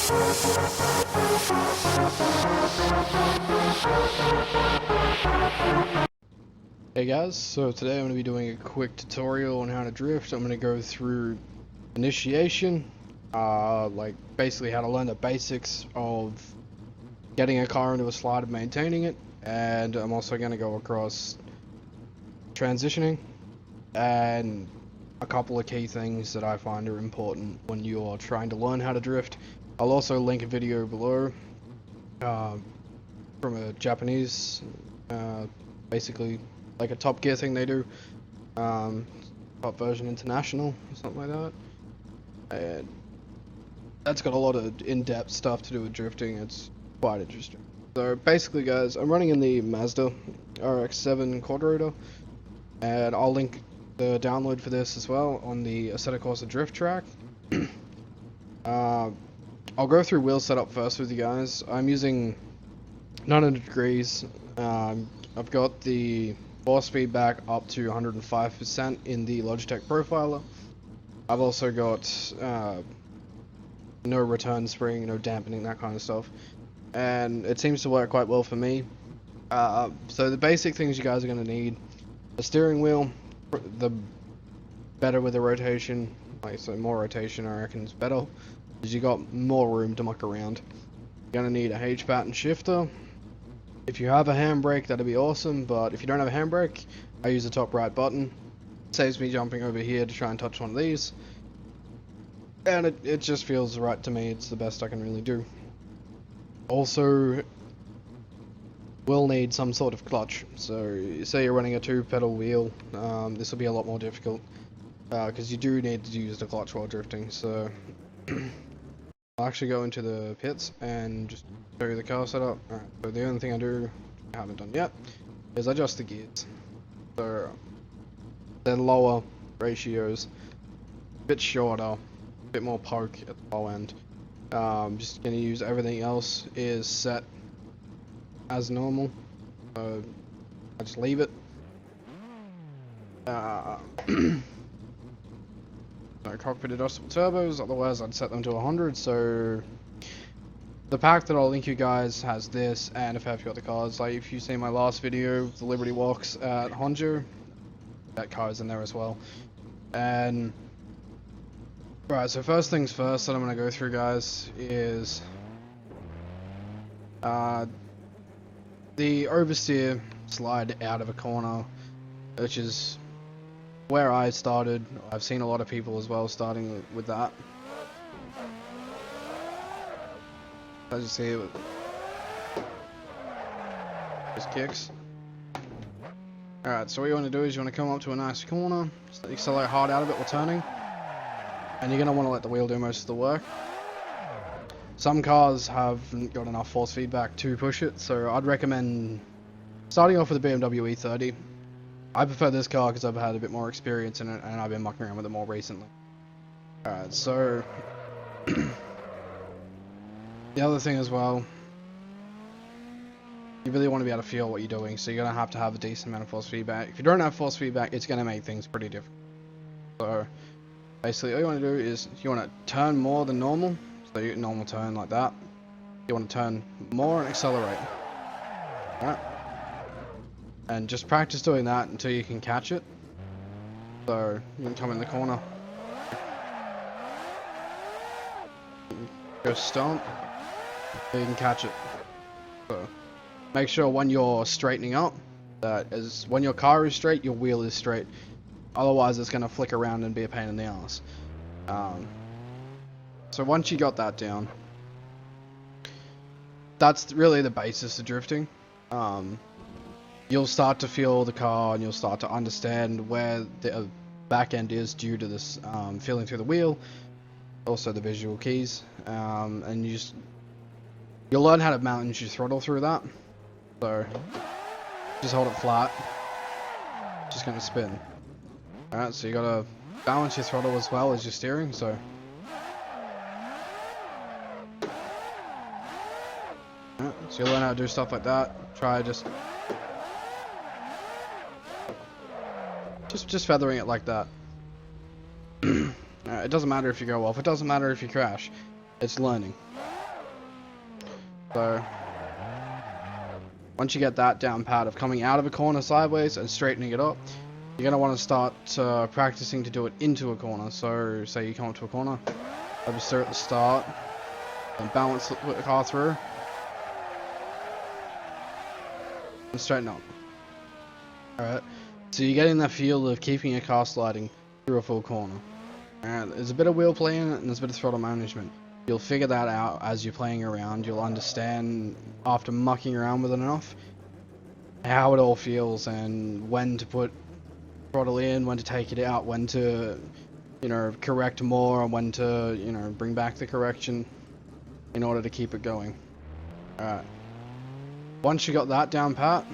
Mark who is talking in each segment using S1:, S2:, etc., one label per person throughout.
S1: Hey guys, so today I'm going to be doing a quick tutorial on how to drift. I'm going to go through initiation, like basically how to learn the basics of getting a car into a slide and maintaining it, and I'm also going to go across transitioning and a couple of key things that I find are important when you're trying to learn how to drift. I'll also link a video below from a Japanese, basically like a Top Gear thing they do, top version international or something like that, and that's got a lot of in-depth stuff to do with drifting. It's quite interesting. So basically guys, I'm running in the Mazda RX-7 quadrotor, and I'll link the download for this as well on the Assetto Corsa drift track. I'll go through wheel setup first with you guys. I'm using 900 degrees. I've got the force feedback up to 105% in the Logitech Profiler. I've also got no return spring, no dampening, that kind of stuff, and it seems to work quite well for me. So the basic things you guys are going to need: a steering wheel, the better with the rotation, like so more rotation I reckon is better, because you got more room to muck around. You're going to need a H pattern shifter. If you have a handbrake, that'd be awesome, but if you don't have a handbrake, I use the top right button. It saves me jumping over here to try and touch one of these, and it just feels right to me. It's the best I can really do. Also, we'll need some sort of clutch. So say you're running a 2-pedal wheel, this will be a lot more difficult, because you do need to use the clutch while drifting. So I'll actually go into the pits and just show you the car setup. Alright, so the only thing I do, I haven't done yet, is adjust the gears. So then lower ratios, a bit shorter, a bit more poke at the low end. Just gonna use everything else is set as normal. So I just leave it. No cockpit adjustable turbos, otherwise I'd set them to 100. So the pack that I'll link you guys has this, and a fair few other cars. Like if you see my last video, the Liberty Walks at Honjo, that car is in there as well. And right, so first things first that I'm going to go through, guys, is the oversteer slide out of a corner, which is where I started. I've seen a lot of people as well starting with that. As you see, it just kicks. Alright, so what you want to do is you want to come up to a nice corner, accelerate hard out of it while turning, and you're going to want to let the wheel do most of the work. Some cars haven't got enough force feedback to push it, so I'd recommend starting off with a BMW E30. I prefer this car because I've had a bit more experience in it, and I've been mucking around with it more recently. Alright, so the other thing as well, you really want to be able to feel what you're doing, so you're going to have a decent amount of force feedback. If you don't have force feedback, it's going to make things pretty difficult. So basically all you want to do is you want to turn more than normal, so you normal turn like that. You want to turn more and accelerate. Alright. And just practice doing that until you can catch it. So you can come in the corner, go stomp, so you can catch it. So make sure when you're straightening up, that is when your car is straight, your wheel is straight. Otherwise it's going to flick around and be a pain in the ass. So once you got that down, that's really the basis of drifting. You'll start to feel the car, and you'll start to understand where the back end is due to this feeling through the wheel, also the visual keys, and you'll learn how to mount your throttle through that. So just hold it flat, just gonna spin. Alright, so you gotta balance your throttle as well as your steering. So alright, so you'll learn how to do stuff like that. Try just feathering it like that. It doesn't matter if you go off, it doesn't matter if you crash. It's learning. So once you get that down pat of coming out of a corner sideways and straightening it up, you're going to want to start practicing to do it into a corner. So say you come up to a corner, register at the start, and balance the car through, and straighten up. Alright, so you're getting that feel of keeping your car sliding through a full corner. Alright, there's a bit of wheel play in it and there's a bit of throttle management. You'll figure that out as you're playing around. You'll understand, after mucking around with it enough, how it all feels and when to put throttle in, when to take it out, when to, you know, correct more, and when to, you know, bring back the correction in order to keep it going. Alright. Once you got that down pat,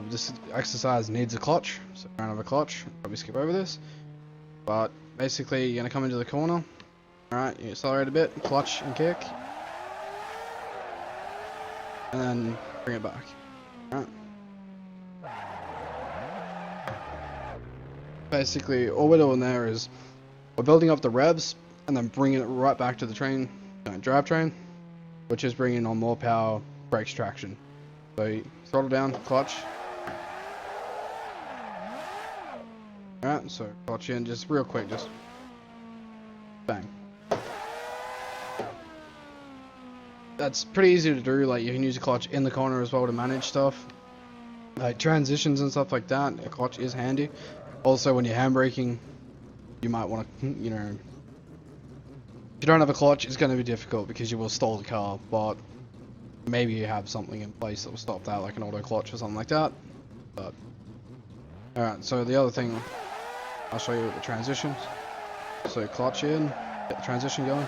S1: this exercise needs a clutch, so I don't have a clutch. Probably skip over this. But basically, you're gonna come into the corner. Alright, you accelerate a bit, clutch and kick, and then bring it back. Alright. Basically, all we're doing there is we're building up the revs and then bringing it right back to the drivetrain, which is bringing on more power, brakes, traction. So you throttle down, clutch. Alright, so clutch in, just real quick, just bang. That's pretty easy to do. Like, you can use a clutch in the corner as well to manage stuff, like transitions and stuff like that. A clutch is handy. Also, when you're handbraking, you might want to, you know, if you don't have a clutch, it's going to be difficult because you will stall the car, but maybe you have something in place that will stop that, like an auto clutch or something like that. But alright, so the other thing I'll show you with the transitions. So clutch in, get the transition going.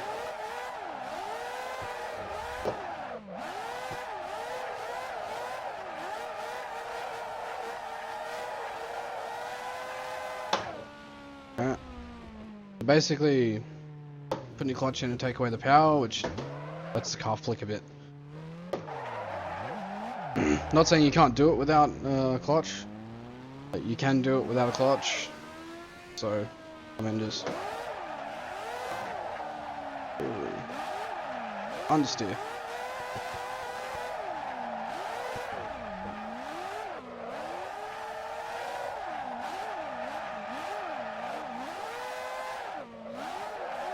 S1: Alright. Basically, putting your clutch in and take away the power, which lets the car flick a bit. Not saying you can't do it without a clutch, but you can do it without a clutch. So, I mean, just understeer.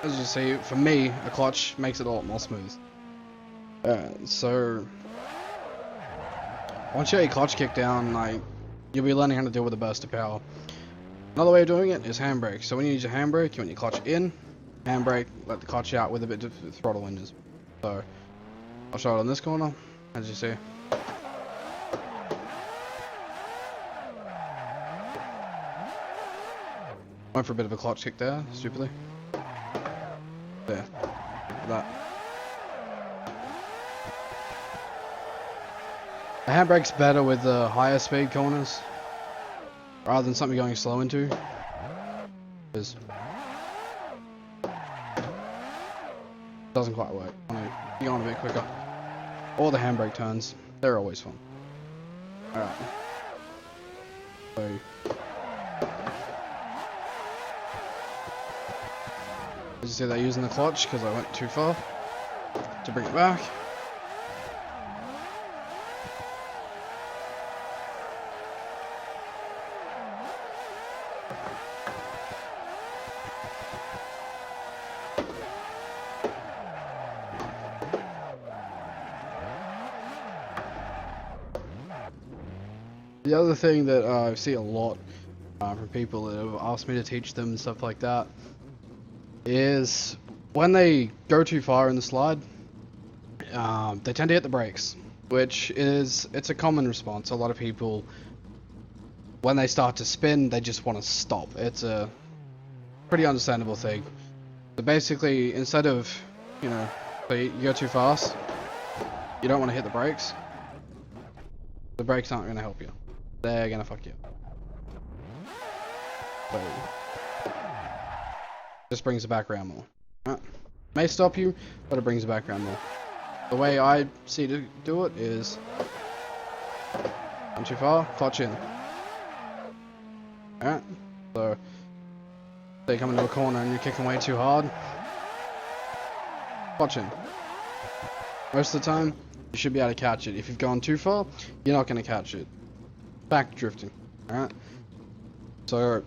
S1: As you see, for me, a clutch makes it a lot more smooth. So once you get your clutch kicked down, like, you'll be learning how to deal with a burst of power. Another way of doing it is handbrake. So when you use your handbrake, you want your clutch in, handbrake, let the clutch out with a bit of throttle in. So I'll show it on this corner, as you see. Went for a bit of a clutch kick there, stupidly. There, like that. The handbrake's better with the higher speed corners, rather than something going slow into. Because it doesn't quite work. You go on a bit quicker. Or the handbrake turns, they're always fun. Alright. So as you see, they're using the clutch because I went too far to bring it back. The other thing that I see a lot from people that have asked me to teach them and stuff like that is when they go too far in the slide, they tend to hit the brakes, which is, it's a common response. A lot of people, when they start to spin, they just want to stop. It's a pretty understandable thing. So basically, instead of, you know, so you go too fast, you don't want to hit the brakes. The brakes aren't going to help you. They're going to fuck you up. So just brings it back around more. May stop you, but it brings it back around more. The way I see to do it is, I'm too far, clutch in. Alright, so you come into a corner and you're kicking way too hard, clutch in. most of the time, you should be able to catch it. If you've gone too far, you're not going to catch it. Back drifting, alright? So,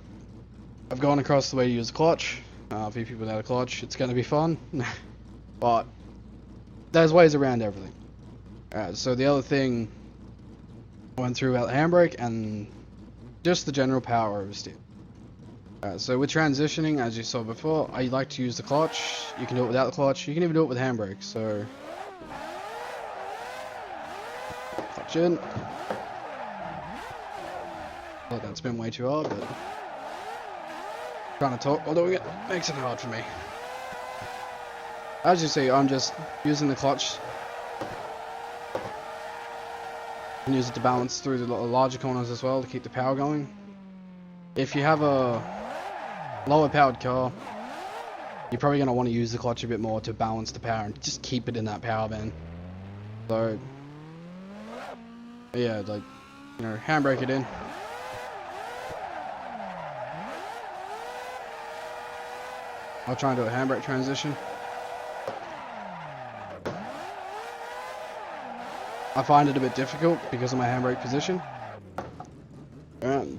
S1: I've gone across the way to use the clutch. A few people without a clutch, it's going to be fun. But, there's ways around everything. Alright, so the other thing I went through about the handbrake and just the general power oversteer. So with transitioning, as you saw before, I like to use the clutch. You can do it without the clutch. You can even do it with handbrake. So clutch in. Oh, that's been way too hard, but trying to talk while doing it makes it hard for me. As you see, I'm just using the clutch. You can use it to balance through the larger corners as well to keep the power going. If you have a lower powered car, you're probably going to want to use the clutch a bit more to balance the power and just keep it in that power band. So yeah, like, you know, handbrake it in. I'll try and do a handbrake transition. I find it a bit difficult because of my handbrake position.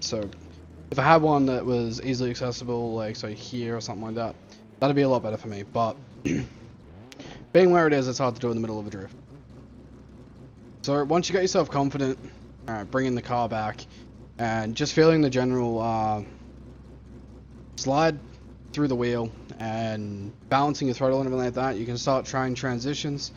S1: So if I had one that was easily accessible, like so here or something like that, that'd be a lot better for me. But being where it is, it's hard to do in the middle of a drift. So once you get yourself confident, bringing the car back and just feeling the general slide through the wheel and balancing your throttle and everything like that, you can start trying transitions.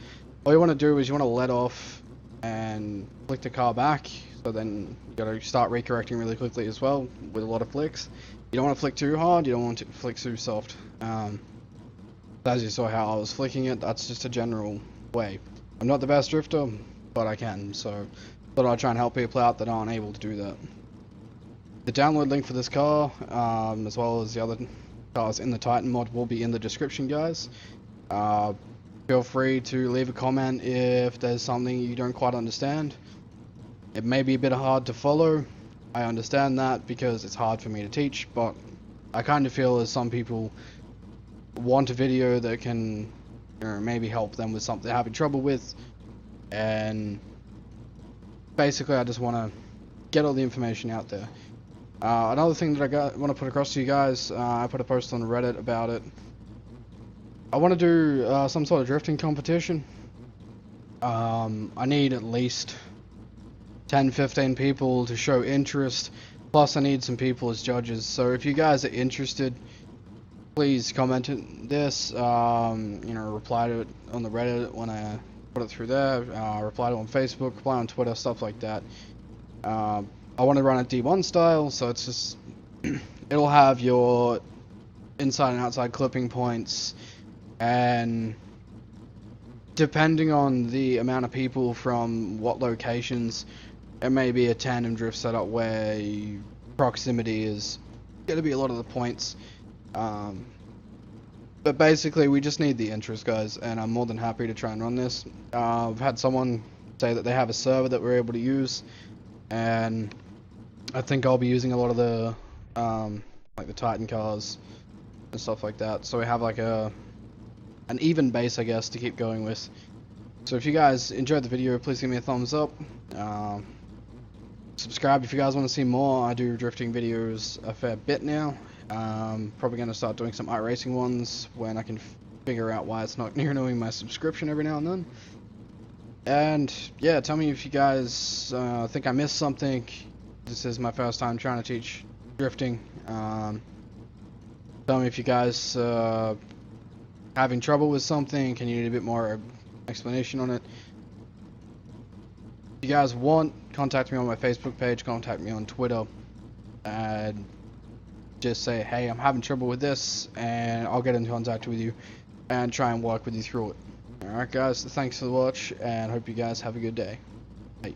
S1: All you want to do is you want to let off and flick the car back. So then you gotta start recorrecting really quickly as well with a lot of flicks. You don't want to flick too hard, you don't want to flick too soft. As you saw how I was flicking it, that's just a general way. I'm not the best drifter, but I can, so thought I'd try and help people out that aren't able to do that. The download link for this car, as well as the other cars in the Titan mod, will be in the description, guys. Feel free to leave a comment if there's something you don't quite understand. It may be a bit hard to follow. I understand that because it's hard for me to teach, but I kind of feel as some people want a video that can, you know, maybe help them with something they're having trouble with. And basically I just want to get all the information out there. Another thing that I want to put across to you guys, I put a post on Reddit about it. I want to do some sort of drifting competition. I need at least 10-15 people to show interest, plus I need some people as judges. So if you guys are interested, please comment this, you know, reply to it on the Reddit when I put it through there, reply to it on Facebook, reply on Twitter, stuff like that. I want to run it D1 style, so it's just it'll have your inside and outside clipping points, and depending on the amount of people from what locations, it may be a tandem drift setup where proximity is going to be a lot of the points. But basically we just need the interest, guys, and I'm more than happy to try and run this. I've had someone say that they have a server that we're able to use, and I think I'll be using a lot of the like the Titan cars and stuff like that, so we have like an even base, I guess, to keep going with. So if you guys enjoyed the video, please give me a thumbs up. Subscribe if you guys want to see more. I do drifting videos a fair bit now. Probably going to start doing some iRacing ones when I can figure out why it's not renewing my subscription every now and then. And yeah, tell me if you guys think I missed something. This is my first time trying to teach drifting. Tell me if you guys having trouble with something. Can you need a bit more explanation on it? If you guys want, contact me on my Facebook page, contact me on Twitter, and just say, hey, I'm having trouble with this, and I'll get in contact with you and try and work with you through it. Alright guys, thanks for the watch, and hope you guys have a good day. Bye.